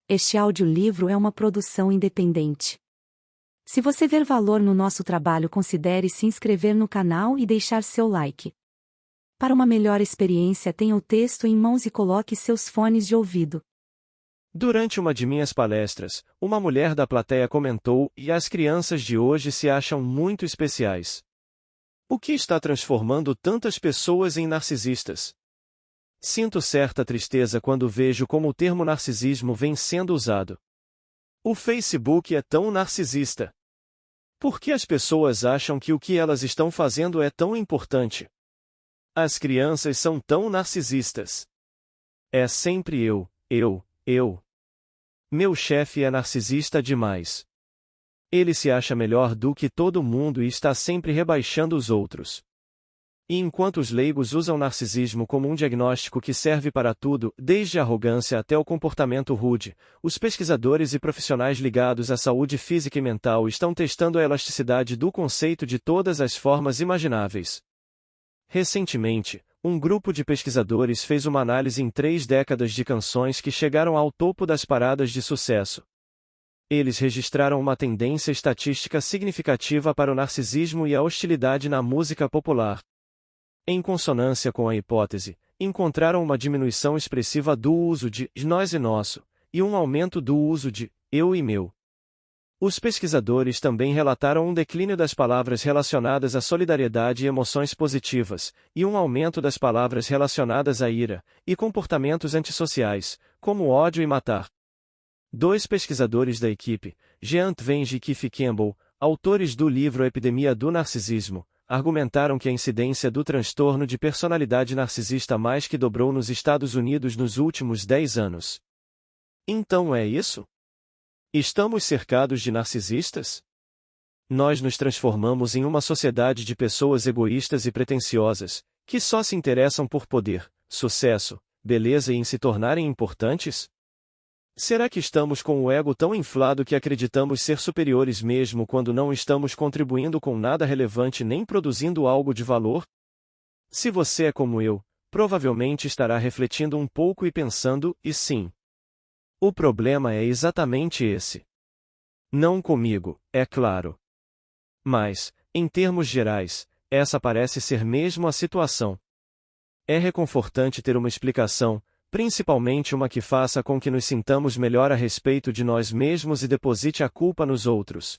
Este audiolivro é uma produção independente. Se você ver valor no nosso trabalho, considere se inscrever no canal e deixar seu like. Para uma melhor experiência, tenha o texto em mãos e coloque seus fones de ouvido. Durante uma de minhas palestras, uma mulher da plateia comentou: "E as crianças de hoje se acham muito especiais. O que está transformando tantas pessoas em narcisistas? Sinto certa tristeza quando vejo como o termo narcisismo vem sendo usado. O Facebook é tão narcisista. Por que as pessoas acham que o que elas estão fazendo é tão importante? As crianças são tão narcisistas. É sempre eu. Meu chefe é narcisista demais. Ele se acha melhor do que todo mundo e está sempre rebaixando os outros." E enquanto os leigos usam narcisismo como um diagnóstico que serve para tudo, desde a arrogância até o comportamento rude, os pesquisadores e profissionais ligados à saúde física e mental estão testando a elasticidade do conceito de todas as formas imagináveis. Recentemente, um grupo de pesquisadores fez uma análise em 3 décadas de canções que chegaram ao topo das paradas de sucesso. Eles registraram uma tendência estatística significativa para o narcisismo e a hostilidade na música popular. Em consonância com a hipótese, encontraram uma diminuição expressiva do uso de nós e nosso, e um aumento do uso de eu e meu. Os pesquisadores também relataram um declínio das palavras relacionadas à solidariedade e emoções positivas, e um aumento das palavras relacionadas à ira, e comportamentos antissociais, como ódio e matar. 2 pesquisadores da equipe, Jean Tvenge e Keith Campbell, autores do livro Epidemia do Narcisismo, argumentaram que a incidência do transtorno de personalidade narcisista mais que dobrou nos Estados Unidos nos últimos 10 anos. Então é isso? Estamos cercados de narcisistas? Nós nos transformamos em uma sociedade de pessoas egoístas e pretensiosas, que só se interessam por poder, sucesso, beleza e em se tornarem importantes? Será que estamos com o ego tão inflado que acreditamos ser superiores mesmo quando não estamos contribuindo com nada relevante nem produzindo algo de valor? Se você é como eu, provavelmente estará refletindo um pouco e pensando: e sim. O problema é exatamente esse. Não comigo, é claro. Mas, em termos gerais, essa parece ser mesmo a situação. É reconfortante ter uma explicação, principalmente uma que faça com que nos sintamos melhor a respeito de nós mesmos e deposite a culpa nos outros.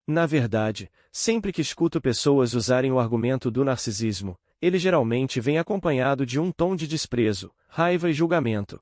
Na verdade, sempre que escuto pessoas usarem o argumento do narcisismo, ele geralmente vem acompanhado de um tom de desprezo, raiva e julgamento.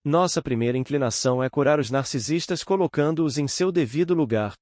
Nossa primeira inclinação é curar os narcisistas colocando-os em seu devido lugar.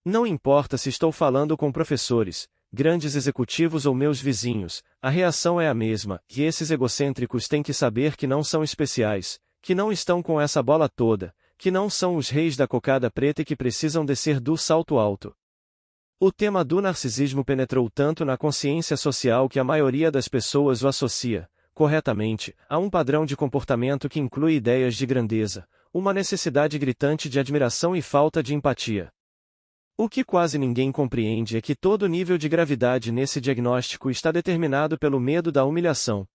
Não importa se estou falando com professores, grandes executivos ou meus vizinhos, a reação é a mesma, e esses egocêntricos têm que saber que não são especiais, que não estão com essa bola toda, que não são os reis da cocada preta e que precisam descer do salto alto. O tema do narcisismo penetrou tanto na consciência social que a maioria das pessoas o associa, corretamente, a um padrão de comportamento que inclui ideias de grandeza, uma necessidade gritante de admiração e falta de empatia. O que quase ninguém compreende é que todo nível de gravidade nesse diagnóstico está determinado pelo medo da humilhação.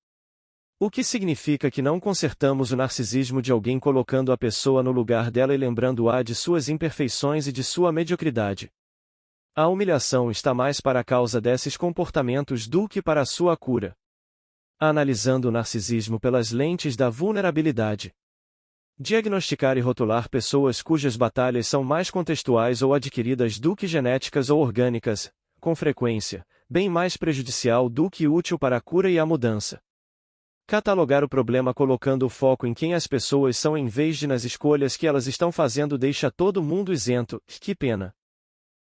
O que significa que não consertamos o narcisismo de alguém colocando a pessoa no lugar dela e lembrando-a de suas imperfeições e de sua mediocridade. A humilhação está mais para a causa desses comportamentos do que para a sua cura. Analisando o narcisismo pelas lentes da vulnerabilidade. Diagnosticar e rotular pessoas cujas batalhas são mais contextuais ou adquiridas do que genéticas ou orgânicas, com frequência, bem mais prejudicial do que útil para a cura e a mudança. Catalogar o problema colocando o foco em quem as pessoas são em vez de nas escolhas que elas estão fazendo deixa todo mundo isento. Que pena.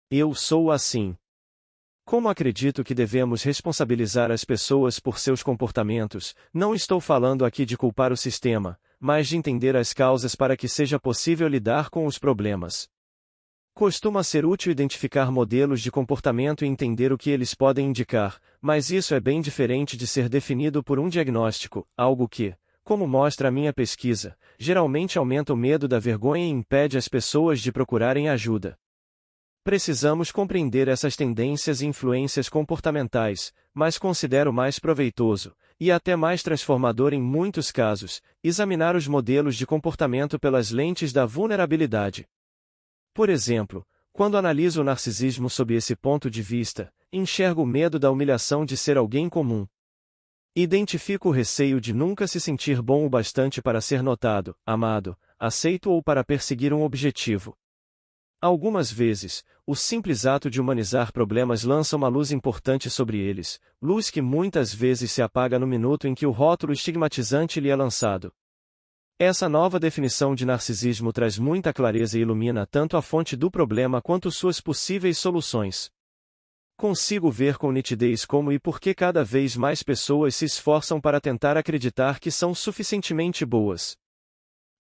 Eu sou assim. Como acredito que devemos responsabilizar as pessoas por seus comportamentos, não estou falando aqui de culpar o sistema, mas de entender as causas para que seja possível lidar com os problemas. Costuma ser útil identificar modelos de comportamento e entender o que eles podem indicar, mas isso é bem diferente de ser definido por um diagnóstico, algo que, como mostra a minha pesquisa, geralmente aumenta o medo da vergonha e impede as pessoas de procurarem ajuda. Precisamos compreender essas tendências e influências comportamentais, mas considero mais proveitoso, e até mais transformador em muitos casos, examinar os modelos de comportamento pelas lentes da vulnerabilidade. Por exemplo, quando analiso o narcisismo sob esse ponto de vista, enxergo o medo da humilhação de ser alguém comum. Identifico o receio de nunca se sentir bom o bastante para ser notado, amado, aceito ou para perseguir um objetivo. Algumas vezes, o simples ato de humanizar problemas lança uma luz importante sobre eles, luz que muitas vezes se apaga no minuto em que o rótulo estigmatizante lhe é lançado. Essa nova definição de narcisismo traz muita clareza e ilumina tanto a fonte do problema quanto suas possíveis soluções. Consigo ver com nitidez como e por que cada vez mais pessoas se esforçam para tentar acreditar que são suficientemente boas.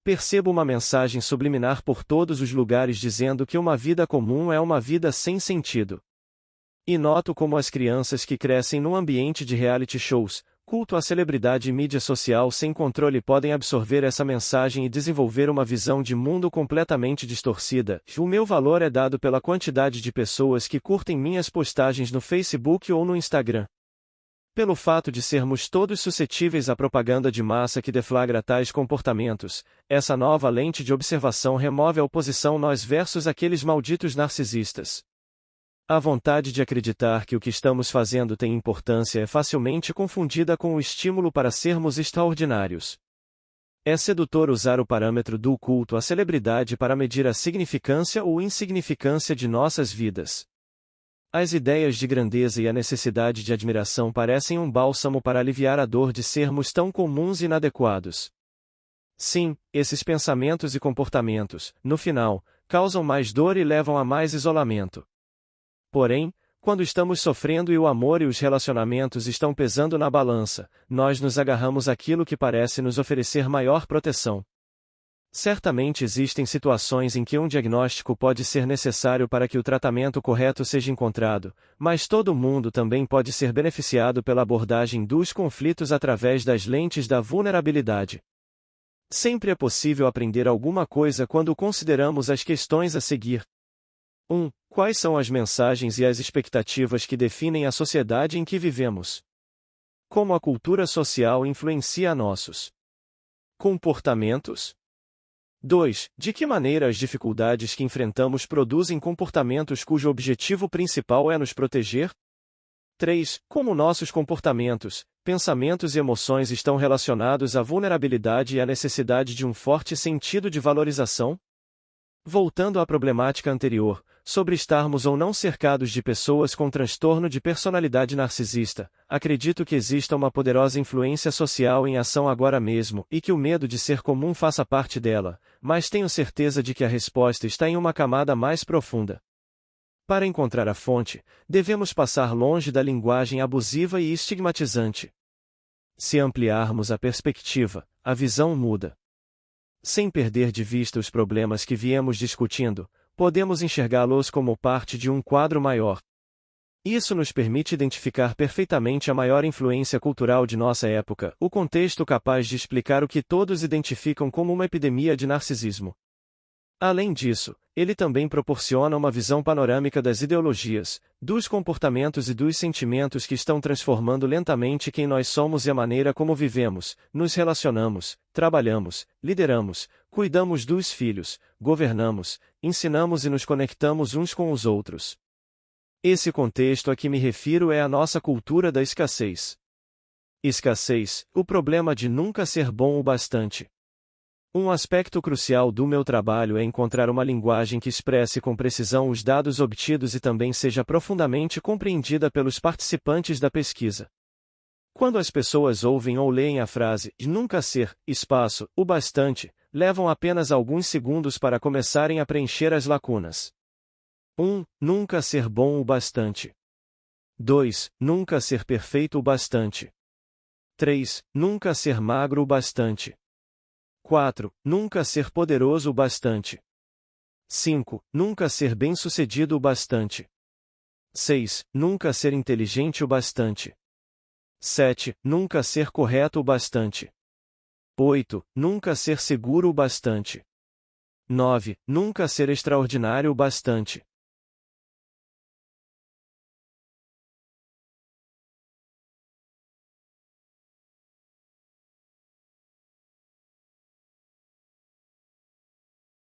Percebo uma mensagem subliminar por todos os lugares dizendo que uma vida comum é uma vida sem sentido. E noto como as crianças que crescem num ambiente de reality shows, culto à celebridade e mídia social sem controle podem absorver essa mensagem e desenvolver uma visão de mundo completamente distorcida. O meu valor é dado pela quantidade de pessoas que curtem minhas postagens no Facebook ou no Instagram. Pelo fato de sermos todos suscetíveis à propaganda de massa que deflagra tais comportamentos, essa nova lente de observação remove a oposição nós versus aqueles malditos narcisistas. A vontade de acreditar que o que estamos fazendo tem importância é facilmente confundida com o estímulo para sermos extraordinários. É sedutor usar o parâmetro do culto à celebridade para medir a significância ou insignificância de nossas vidas. As ideias de grandeza e a necessidade de admiração parecem um bálsamo para aliviar a dor de sermos tão comuns e inadequados. Sim, esses pensamentos e comportamentos, no final, causam mais dor e levam a mais isolamento. Porém, quando estamos sofrendo e o amor e os relacionamentos estão pesando na balança, nós nos agarramos àquilo que parece nos oferecer maior proteção. Certamente existem situações em que um diagnóstico pode ser necessário para que o tratamento correto seja encontrado, mas todo mundo também pode ser beneficiado pela abordagem dos conflitos através das lentes da vulnerabilidade. Sempre é possível aprender alguma coisa quando consideramos as questões a seguir. 1. Quais são as mensagens e as expectativas que definem a sociedade em que vivemos? Como a cultura social influencia nossos comportamentos? 2. De que maneira as dificuldades que enfrentamos produzem comportamentos cujo objetivo principal é nos proteger? 3. Como nossos comportamentos, pensamentos e emoções estão relacionados à vulnerabilidade e à necessidade de um forte sentido de valorização? Voltando à problemática anterior, sobre estarmos ou não cercados de pessoas com transtorno de personalidade narcisista, acredito que exista uma poderosa influência social em ação agora mesmo e que o medo de ser comum faça parte dela, mas tenho certeza de que a resposta está em uma camada mais profunda. Para encontrar a fonte, devemos passar longe da linguagem abusiva e estigmatizante. Se ampliarmos a perspectiva, a visão muda. Sem perder de vista os problemas que viemos discutindo, podemos enxergá-los como parte de um quadro maior. Isso nos permite identificar perfeitamente a maior influência cultural de nossa época, o contexto capaz de explicar o que todos identificam como uma epidemia de narcisismo. Além disso, ele também proporciona uma visão panorâmica das ideologias, dos comportamentos e dos sentimentos que estão transformando lentamente quem nós somos e a maneira como vivemos, nos relacionamos, trabalhamos, lideramos, cuidamos dos filhos, governamos, ensinamos e nos conectamos uns com os outros. Esse contexto a que me refiro é a nossa cultura da escassez. Escassez, o problema de nunca ser bom o bastante. Um aspecto crucial do meu trabalho é encontrar uma linguagem que expresse com precisão os dados obtidos e também seja profundamente compreendida pelos participantes da pesquisa. Quando as pessoas ouvem ou leem a frase "nunca ser, espaço, o bastante", levam apenas alguns segundos para começarem a preencher as lacunas. 1. Nunca ser bom o bastante. 2. Nunca ser perfeito o bastante. 3. Nunca ser magro o bastante. 4. Nunca ser poderoso o bastante. 5. Nunca ser bem-sucedido o bastante. 6. Nunca ser inteligente o bastante. 7. Nunca ser correto o bastante. 8. Nunca ser seguro o bastante. 9. Nunca ser extraordinário o bastante.